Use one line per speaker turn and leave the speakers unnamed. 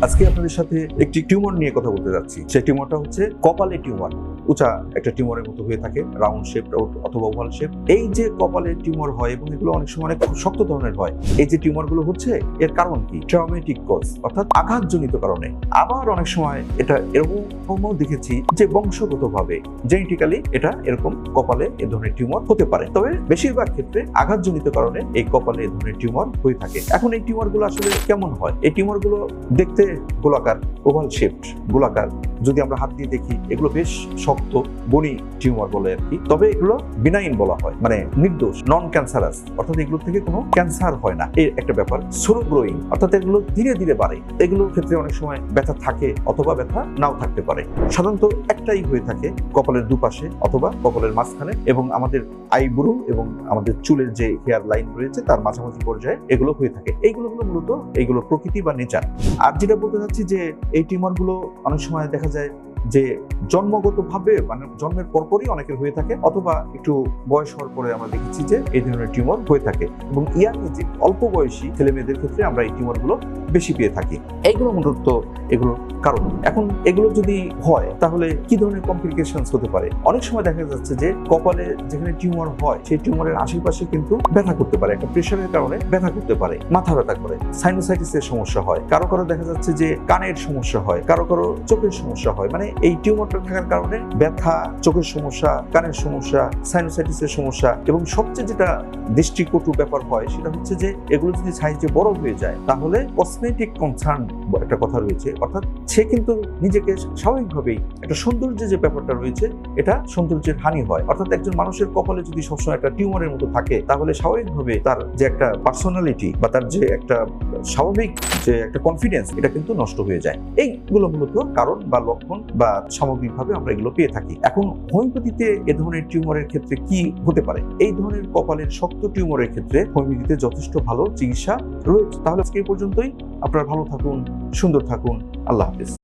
আজকে আপনাদের সাথে একটি টিউমার নিয়ে কথা বলতে যাচ্ছি। সেই টিউমারটা হচ্ছে কপালে টিউমার। উঁচা একটা টিউমারের মতো হয়ে থাকে, রাউন্ড শেপ অথবা ওভাল শেপ। এই যে কপালে টিউমার হয় এবং এগুলো অনেক সময় অনেক শক্ত ধরনের হয়, এই যে টিউমারগুলো হচ্ছে এর কারণ কি? ট্রমেটিক কজ, অর্থাৎ আঘাতজনিত কারণে। আবার অনেক সময় এটা এরকমও দেখেছি যে বংশগতভাবে জেনেটিক্যালি এটা এরকম কপালে এ ধরনের টিউমার হতে পারে। তবে বেশিরভাগ ক্ষেত্রে আঘাতজনিত কারণে এই কপালে এ ধরনের টিউমার হয়ে থাকে। এখন এই টিউমারগুলো আসলে কেমন হয়? এই টিউমারগুলো দেখতে গোলাকার, ওভাল শেপড, গোলাকার। যদি আমরা হাত দিয়ে দেখি এগুলো বেশ শক্ত বনি টিউমার বলে আর কি। তবে এগুলো বিনাইন বলা হয়, মানে নির্দোষ, নন ক্যান্সারাস, অর্থাৎ এগুলো থেকে কোনো ক্যান্সার হয় না, এই একটা ব্যাপার। স্লো গ্রোয়িং, অর্থাৎ এগুলো ধীরে ধীরে বাড়ে। এগুলোর ক্ষেত্রে অনেক সময় ব্যথা থাকে অথবা ব্যথা নাও থাকতে পারে। সাধারণত একটাই হয়ে থাকে কপালের দুপাশে অথবা কপালের মাঝখানে, এবং আমাদের আইব্রো এবং আমাদের চুলের যে হেয়ার লাইন রয়েছে তার মাঝামাঝি পর্যায়ে এগুলো হয়ে থাকে। এইগুলো হলো মূলত এইগুলো প্রকৃতি বা নেচার। আর যেটা বলতে চাচ্ছি যে এই টিউমারগুলো অনেক সময় দেখা যায় যে জন্মগতভাবে, মানে জন্মের পরপরই অনেকের হয়ে থাকে, অথবা একটু বয়স হওয়ার পরে আমরা দেখেছি যে এই ধরনের টিউমার হয়ে থাকে। এবং ইয়াং এজে অল্প বয়সী ছেলে মেয়েদের ক্ষেত্রে আমরা এই টিউমারগুলো বেশি পেয়ে থাকি। এইগুলো মূলত এগুলোর কারণ। এখন এগুলো যদি হয় তাহলে কি ধরনের কমপ্লিকেশনস হতে পারে? অনেক সময় দেখা যাচ্ছে যে কপালে যেখানে টিউমার হয় সেই টিউমারের আশেপাশে কিন্তু ব্যথা করতে পারে, একটা প্রেশারের কারণে ব্যথা করতে পারে, মাথা ব্যথা করে, সাইনোসাইটিসের সমস্যা হয়, কারো কারো দেখা যাচ্ছে যে কানের সমস্যা হয়, কারো কারো চোখের সমস্যা হয়। মানে এই টিউমারটা থাকার কারণে ব্যথা, চোখের সমস্যা, কানের সমস্যা, সাইনোসাইটিসের সমস্যা, এবং সবচেয়ে যেটা দৃষ্টিকটু ব্যাপার হয় সেটা হচ্ছে যে এগুলো যদি সাইজে বড় হয়ে যায় তাহলে কসমেটিক কনসার্ন একটা কথা রয়েছে, অর্থাৎ সে কিন্তু নিজেকে স্বাভাবিকভাবেই একটা সৌন্দর্যের যে ব্যাপারটা রয়েছে এটা সৌন্দর্যের হানি হয়। অর্থাৎ একজন মানুষের কপালে যদি সবসময় একটা টিউমারের মতো থাকে তাহলে স্বাভাবিকভাবে তার যে একটা পার্সোনালিটি বা তার যে একটা স্বাভাবিক যে একটা কনফিডেন্স এটা কিন্তু নষ্ট হয়ে যায়। এইগুলো মূলত কারণ বা লক্ষণ বা সামগ্রিকভাবে আমরা এগুলো পেয়ে থাকি। এখন হোমিওপ্যাথিতে এ ধরনের টিউমারের ক্ষেত্রে কি হতে পারে? এই ধরনের কপালের শক্ত টিউমারের ক্ষেত্রে হোমিওপ্যাথিতে যথেষ্ট ভালো চিকিৎসা রয়েছে। তাহলে আজকে এই পর্যন্তই। আপনারা ভালো থাকুন, সুন্দর থাকুন। আল্লাহ হাফেজ।